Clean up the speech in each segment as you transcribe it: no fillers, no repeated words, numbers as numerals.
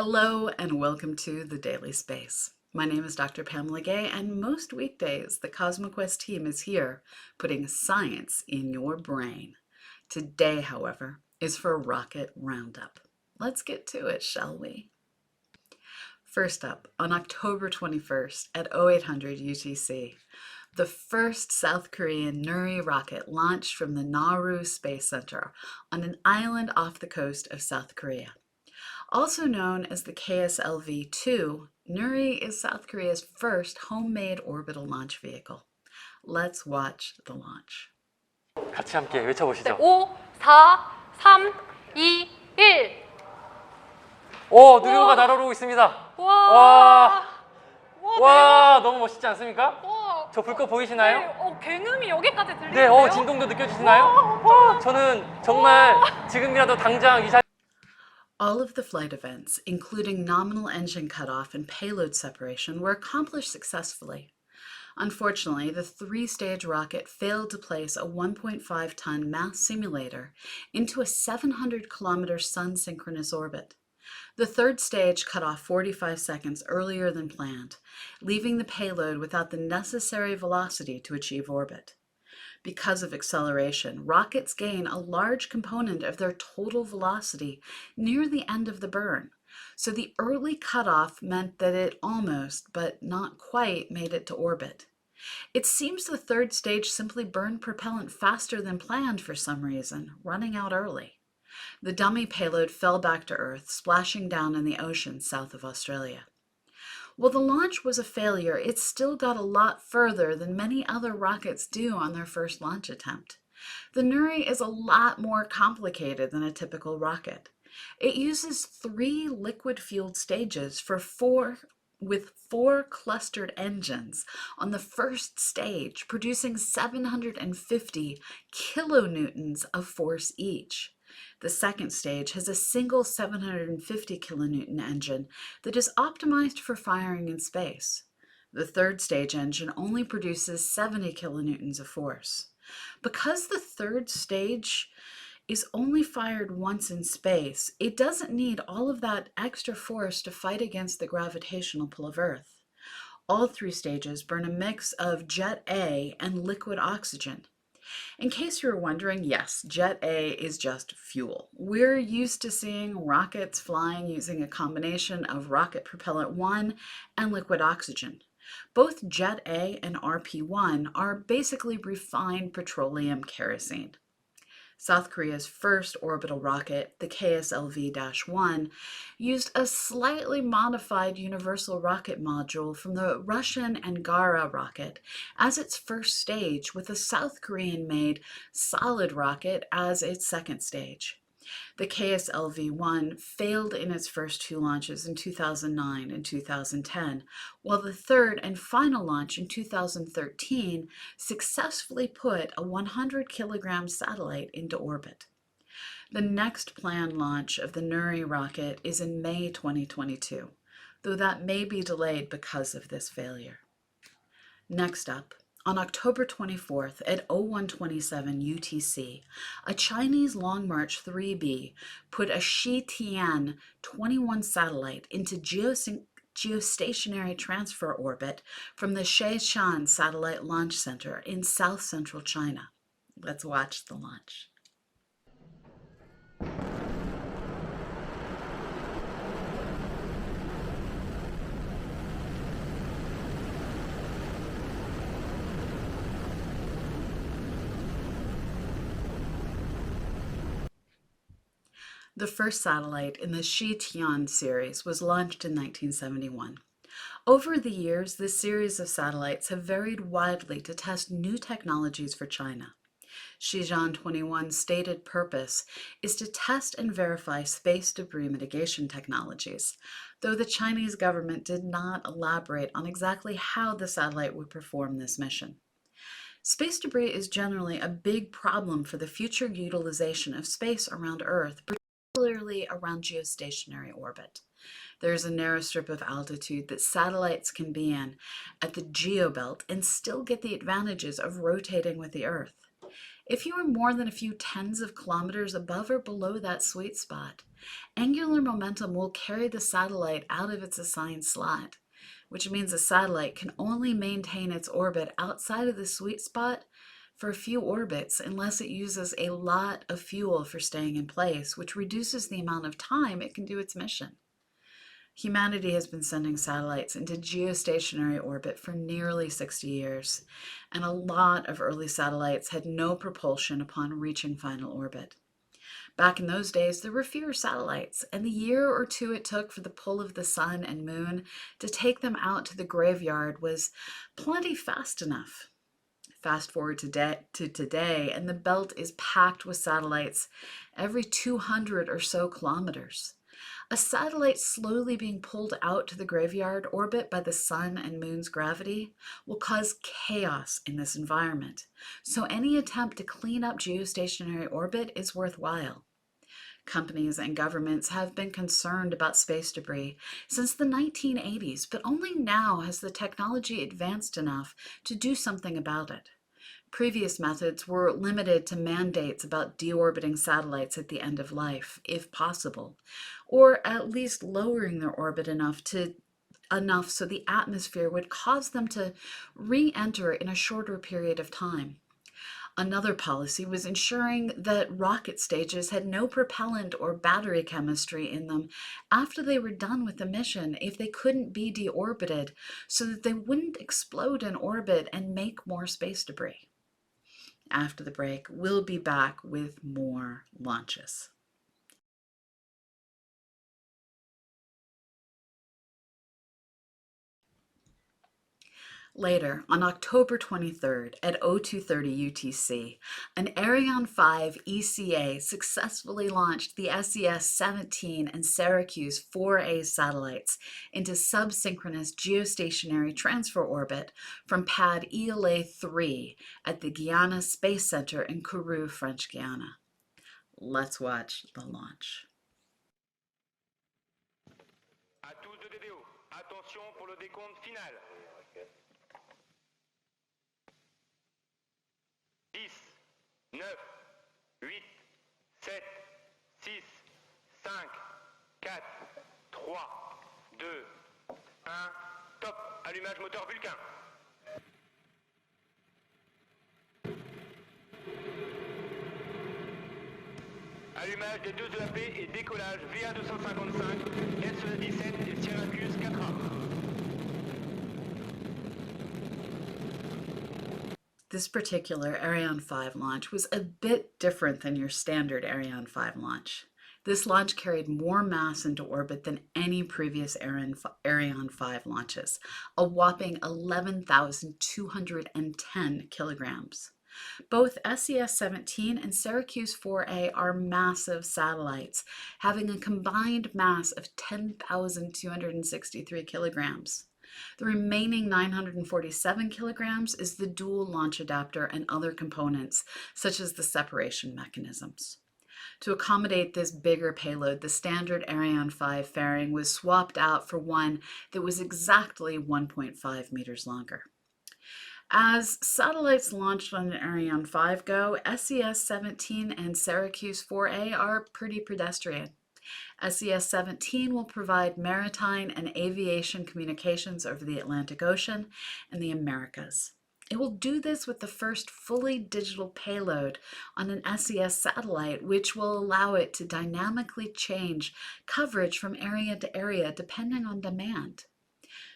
Hello and welcome to The Daily Space. My name is Dr. Pamela Gay, and most weekdays the CosmoQuest team is here putting science in your brain. Today, however, is for Rocket Roundup. Let's get to it, shall we? First up, on October 21st at 0800 UTC, the first South Korean Nuri rocket launched from the Nuri Space Center on an island off the coast of South Korea. Also known as the KSLV-2, Nuri is South Korea's first homemade orbital launch vehicle. Let's watch the launch. 같이 함께 외쳐보시죠. 5, 4, 3, 2, 1. 오, 누리호가 날아오르고 있습니다. 와, 너무 멋있지 않습니까? 저 불꽃 보이시나요? 네, 굉음이 여기까지 들리는데요? 네, 진동도 느껴지시나요? 저는 정말 지금이라도 당장 이 자리 All of the flight events, including nominal engine cutoff and payload separation, were accomplished successfully. Unfortunately, the three-stage rocket failed to place a 1.5-ton mass simulator into a 700-kilometer sun-synchronous orbit. The third stage cut off 45 seconds earlier than planned, leaving the payload without the necessary velocity to achieve orbit. Because of acceleration, rockets gain a large component of their total velocity near the end of the burn, so the early cutoff meant that it almost, but not quite, made it to orbit. It seems the third stage simply burned propellant faster than planned for some reason, running out early. The dummy payload fell back to Earth, splashing down in the ocean south of Australia. While the launch was a failure, it still got a lot further than many other rockets do on their first launch attempt. The Nuri is a lot more complicated than a typical rocket. It uses 3 liquid-fueled stages with 4 clustered engines on the first stage, producing 750 kilonewtons of force each. The second stage has a single 750 kilonewton engine that is optimized for firing in space. The third stage engine only produces 70 kilonewtons of force. Because the third stage is only fired once in space, it doesn't need all of that extra force to fight against the gravitational pull of Earth. All 3 stages burn a mix of Jet A and liquid oxygen. In case you were wondering, yes, Jet A is just fuel. We're used to seeing rockets flying using a combination of rocket propellant 1 and liquid oxygen. Both Jet A and RP-1 are basically refined petroleum kerosene. South Korea's first orbital rocket, the KSLV-1, used a slightly modified universal rocket module from the Russian Angara rocket as its first stage, with a South Korean-made solid rocket as its second stage. The KSLV-1 failed in its first 2 launches in 2009 and 2010, while the third and final launch in 2013 successfully put a 100-kilogram satellite into orbit. The next planned launch of the Nuri rocket is in May 2022, though that may be delayed because of this failure. Next up, on October 24th at 0127 UTC, a Chinese Long March 3B put a Shi-Tian-21 satellite into geostationary transfer orbit from the Shenzhou Satellite Launch Center in south-central China. Let's watch the launch. The first satellite in the Shi-Tian series was launched in 1971. Over the years, this series of satellites have varied widely to test new technologies for China. Shenzhou-21's stated purpose is to test and verify space debris mitigation technologies, though the Chinese government did not elaborate on exactly how the satellite would perform this mission. Space debris is generally a big problem for the future utilization of space around Earth, particularly around geostationary orbit. There's a narrow strip of altitude that satellites can be in at the geobelt and still get the advantages of rotating with the Earth. If you are more than a few tens of kilometers above or below that sweet spot, angular momentum will carry the satellite out of its assigned slot, which means a satellite can only maintain its orbit outside of the sweet spot for a few orbits unless it uses a lot of fuel for staying in place, which reduces the amount of time it can do its mission. Humanity has been sending satellites into geostationary orbit for nearly 60 years, and a lot of early satellites had no propulsion upon reaching final orbit. Back in those days, there were fewer satellites, and the year or two it took for the pull of the sun and moon to take them out to the graveyard was plenty fast enough. Fast forward to today, and the belt is packed with satellites every 200 or so kilometers. A satellite slowly being pulled out to the graveyard orbit by the sun and moon's gravity will cause chaos in this environment, so any attempt to clean up geostationary orbit is worthwhile. Companies and governments have been concerned about space debris since the 1980s, but only now has the technology advanced enough to do something about it. Previous methods were limited to mandates about deorbiting satellites at the end of life, if possible, or at least lowering their orbit enough so the atmosphere would cause them to re-enter in a shorter period of time. Another policy was ensuring that rocket stages had no propellant or battery chemistry in them after they were done with the mission if they couldn't be deorbited, so that they wouldn't explode in orbit and make more space debris. After the break, we'll be back with more launches. Later, on October 23rd at 0230 UTC, an Ariane 5 ECA successfully launched the SES-17 and Syracuse 4A satellites into subsynchronous geostationary transfer orbit from pad ELA-3 at the Guiana Space Center in Kourou, French Guiana. Let's watch the launch. À tous de DDO, attention pour le décompte final. 10, 9, 8, 7, 6, 5, 4, 3, 2, 1, top, allumage moteur Vulcain. Allumage des deux EAP et décollage VA255, SE17 et Syracuse 4A. This particular Ariane 5 launch was a bit different than your standard Ariane 5 launch. This launch carried more mass into orbit than any previous Ariane 5 launches, a whopping 11,210 kilograms. Both SES-17 and Syracuse 4A are massive satellites, having a combined mass of 10,263 kilograms. The remaining 947 kilograms is the dual launch adapter and other components, such as the separation mechanisms. To accommodate this bigger payload, the standard Ariane 5 fairing was swapped out for one that was exactly 1.5 meters longer. As satellites launched on an Ariane 5 go, SES-17 and Syracuse 4A are pretty pedestrian. SES-17 will provide maritime and aviation communications over the Atlantic Ocean and the Americas. It will do this with the first fully digital payload on an SES satellite, which will allow it to dynamically change coverage from area to area depending on demand.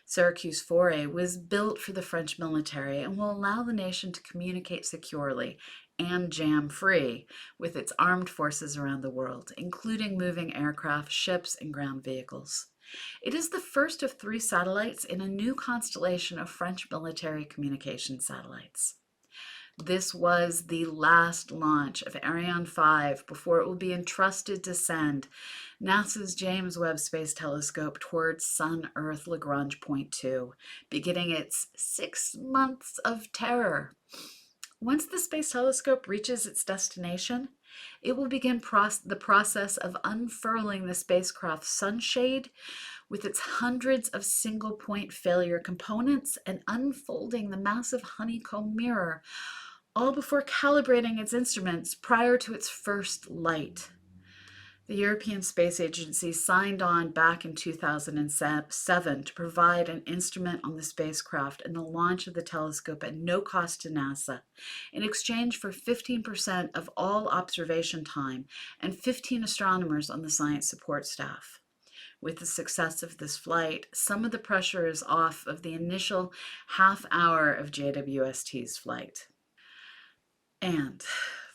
Syracuse 4A was built for the French military and will allow the nation to communicate securely and jam-free with its armed forces around the world, including moving aircraft, ships, and ground vehicles. It is the first of 3 satellites in a new constellation of French military communication satellites. This was the last launch of Ariane 5 before it will be entrusted to send NASA's James Webb Space Telescope towards Sun-Earth Lagrange Point 2, beginning its 6 months of terror. Once the Space Telescope reaches its destination, it will begin the process of unfurling the spacecraft's sunshade with its hundreds of single-point failure components and unfolding the massive honeycomb mirror all before calibrating its instruments prior to its first light. The European Space Agency signed on back in 2007 to provide an instrument on the spacecraft and the launch of the telescope at no cost to NASA, in exchange for 15% of all observation time and 15 astronomers on the science support staff. With the success of this flight, some of the pressure is off of the initial half hour of JWST's flight. And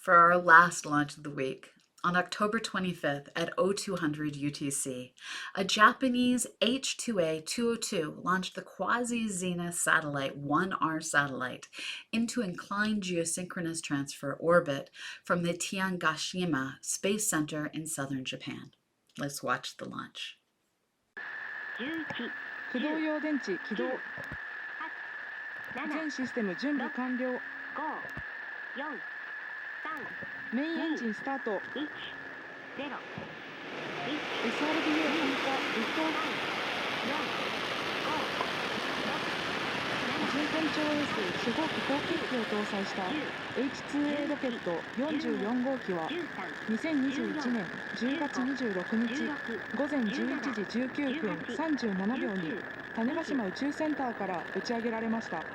for our last launch of the week, on October 25th at 0200 UTC, a Japanese H2A-202 launched the Quasi-Zenith satellite 1R satellite into inclined geosynchronous transfer orbit from the Tiangashima Space Center in southern Japan. Let's watch the launch. 駆動用電池起動全システム準備完了メインエンジンスタート SRBA 参加リフト巡天長衛星初号機後継機を搭載した H2A ロケット44号機は2021年10月26日午前11時19分37秒に種子島宇宙センターから打ち上げられました。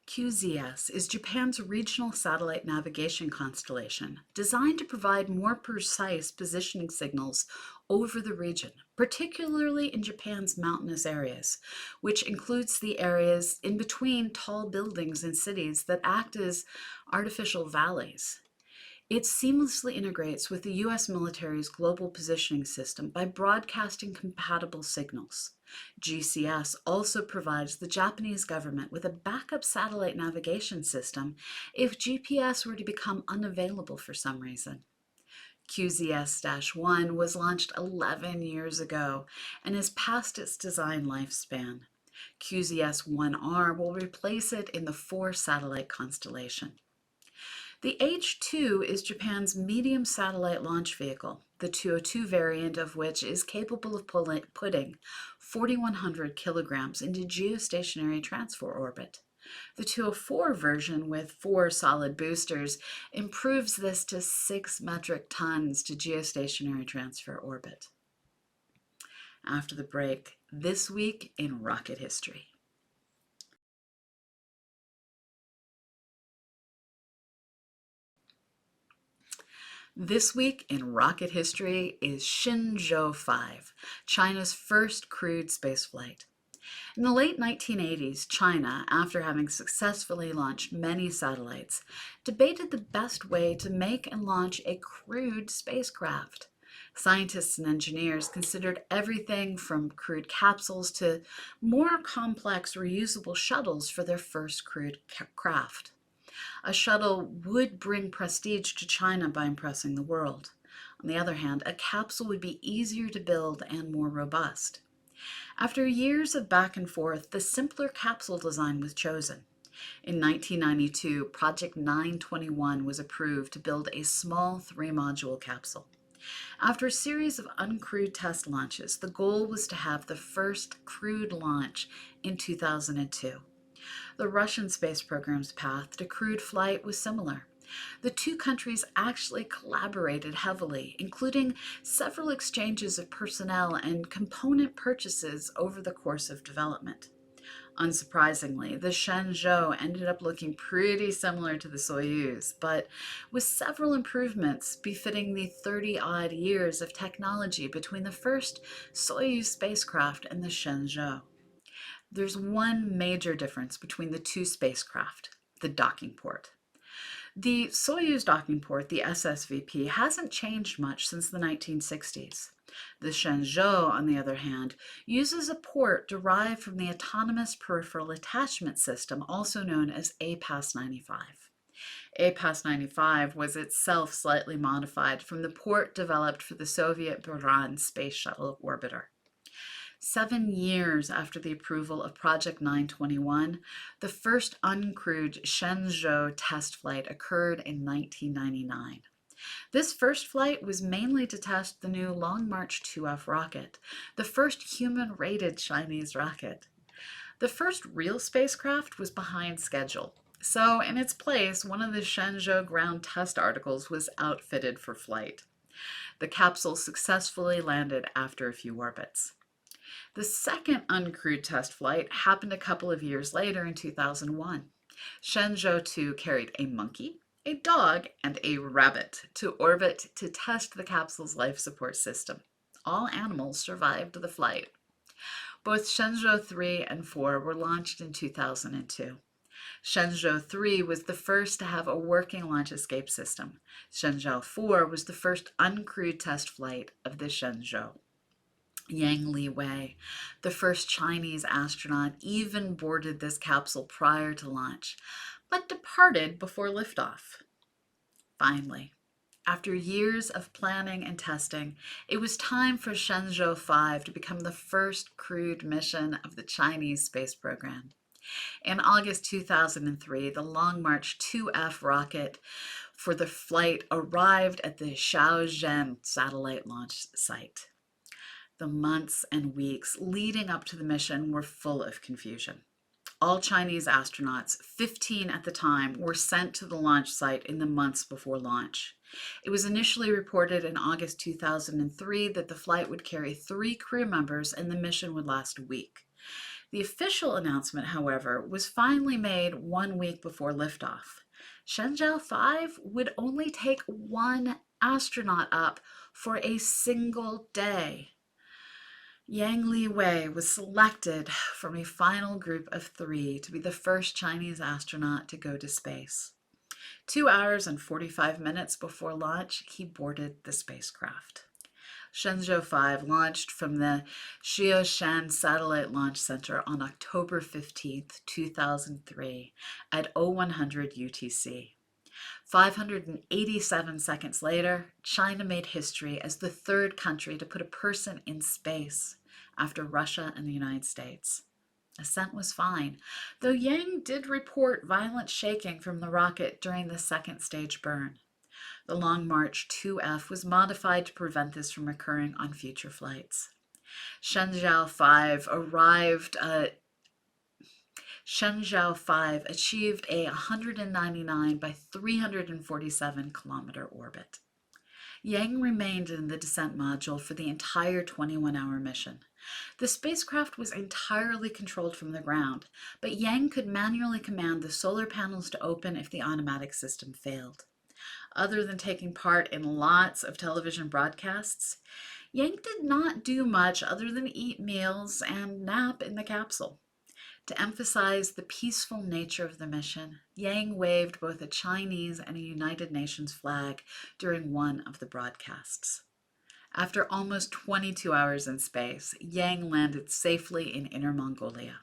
QZS is Japan's regional satellite navigation constellation designed to provide more precise positioning signals over the region, particularly in Japan's mountainous areas, which includes the areas in between tall buildings and cities that act as artificial valleys. It seamlessly integrates with the U.S. military's global positioning system by broadcasting compatible signals. GCS also provides the Japanese government with a backup satellite navigation system if GPS were to become unavailable for some reason. QZS-1 was launched 11 years ago and is past its design lifespan. QZS-1R will replace it in the 4-satellite constellation. The H-2 is Japan's medium satellite launch vehicle, the 202 variant of which is capable of putting 4,100 kilograms into geostationary transfer orbit. The 204 version with 4 solid boosters improves this to 6 metric tons to geostationary transfer orbit. After the break, this week in rocket history. This week in rocket history is Shenzhou 5, China's first crewed spaceflight. In the late 1980s, China, after having successfully launched many satellites, debated the best way to make and launch a crewed spacecraft. Scientists and engineers considered everything from crewed capsules to more complex reusable shuttles for their first crewed craft. A shuttle would bring prestige to China by impressing the world. On the other hand, a capsule would be easier to build and more robust. After years of back and forth, the simpler capsule design was chosen. In 1992, Project 921 was approved to build a small 3-module capsule. After a series of uncrewed test launches, the goal was to have the first crewed launch in 2002. The Russian space program's path to crewed flight was similar. The two countries actually collaborated heavily, including several exchanges of personnel and component purchases over the course of development. Unsurprisingly, the Shenzhou ended up looking pretty similar to the Soyuz, but with several improvements befitting the 30-odd years of technology between the first Soyuz spacecraft and the Shenzhou. There's one major difference between the two spacecraft, the docking port. The Soyuz docking port, the SSVP, hasn't changed much since the 1960s. The Shenzhou, on the other hand, uses a port derived from the Autonomous Peripheral Attachment System, also known as APAS-95. APAS-95 was itself slightly modified from the port developed for the Soviet Buran space shuttle orbiter. 7 years after the approval of Project 921, the first uncrewed Shenzhou test flight occurred in 1999. This first flight was mainly to test the new Long March 2F rocket, the first human-rated Chinese rocket. The first real spacecraft was behind schedule, so in its place, one of the Shenzhou ground test articles was outfitted for flight. The capsule successfully landed after a few orbits. The second uncrewed test flight happened a couple of years later in 2001. Shenzhou 2 carried a monkey, a dog, and a rabbit to orbit to test the capsule's life support system. All animals survived the flight. Both Shenzhou 3 and 4 were launched in 2002. Shenzhou 3 was the first to have a working launch escape system. Shenzhou 4 was the first uncrewed test flight of the Shenzhou. Yang Liwei, the first Chinese astronaut, even boarded this capsule prior to launch, but departed before liftoff. Finally, after years of planning and testing, it was time for Shenzhou 5 to become the first crewed mission of the Chinese space program. In August 2003, the Long March 2F rocket for the flight arrived at the Shaozhen satellite launch site. The months and weeks leading up to the mission were full of confusion. All Chinese astronauts, 15 at the time, were sent to the launch site in the months before launch. It was initially reported in August 2003 that the flight would carry 3 crew members and the mission would last a week. The official announcement, however, was finally made 1 week before liftoff. Shenzhou 5 would only take 1 astronaut up for a single day. Yang Liwei was selected from a final group of 3 to be the first Chinese astronaut to go to space. 2 hours and 45 minutes before launch, he boarded the spacecraft. Shenzhou 5 launched from the Xiaoshan Satellite Launch Center on October 15, 2003 at 0100 UTC. 587 seconds later, China made history as the 3rd country to put a person in space after Russia and the United States. Ascent was fine, though Yang did report violent shaking from the rocket during the 2nd stage burn. The Long March 2F was modified to prevent this from occurring on future flights. Shenzhou 5 achieved a 199 by 347 kilometer orbit. Yang remained in the descent module for the entire 21-hour mission. The spacecraft was entirely controlled from the ground, but Yang could manually command the solar panels to open if the automatic system failed. Other than taking part in lots of television broadcasts, Yang did not do much other than eat meals and nap in the capsule. To emphasize the peaceful nature of the mission, Yang waved both a Chinese and a United Nations flag during one of the broadcasts. After almost 22 hours in space, Yang landed safely in Inner Mongolia.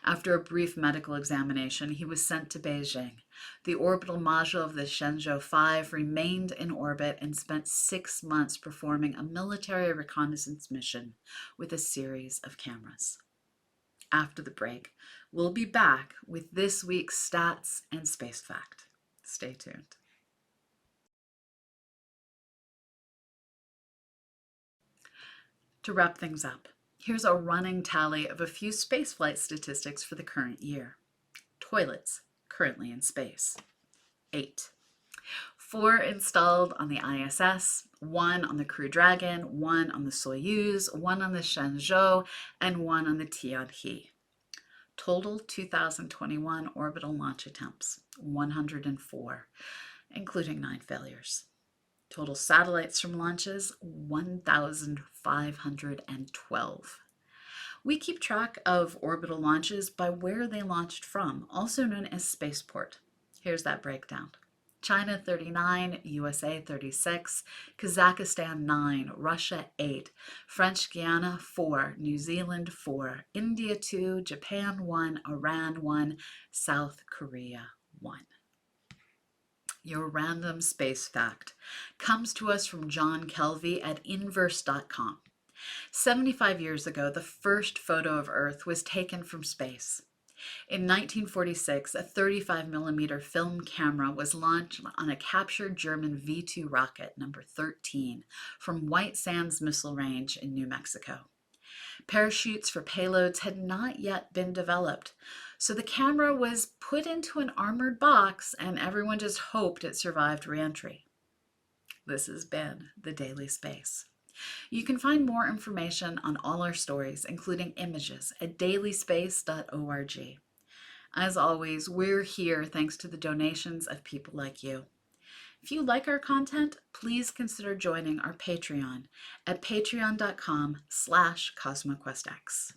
After a brief medical examination, he was sent to Beijing. The orbital module of the Shenzhou 5 remained in orbit and spent 6 months performing a military reconnaissance mission with a series of cameras. After the break, we'll be back with this week's stats and space fact. Stay tuned. To wrap things up, here's a running tally of a few spaceflight statistics for the current year. Toilets currently in space: 8. 4 installed on the ISS, 1 on the Crew Dragon, 1 on the Soyuz, 1 on the Shenzhou, and 1 on the Tianhe. Total 2021 orbital launch attempts: 104, including 9 failures. Total satellites from launches: 1,512. We keep track of orbital launches by where they launched from, also known as spaceport. Here's that breakdown. China 39, USA 36, Kazakhstan 9, Russia 8, French Guiana 4, New Zealand 4, India 2, Japan 1, Iran 1, South Korea 1. Your random space fact comes to us from John Kelvey at inverse.com. 75 years ago, the first photo of Earth was taken from space. In 1946, a 35mm film camera was launched on a captured German V-2 rocket, number 13, from White Sands Missile Range in New Mexico. Parachutes for payloads had not yet been developed, so the camera was put into an armored box and everyone just hoped it survived re-entry. This has been the Daily Space. You can find more information on all our stories, including images, at dailyspace.org. As always, we're here thanks to the donations of people like you. If you like our content, please consider joining our Patreon at patreon.com/CosmoQuestX.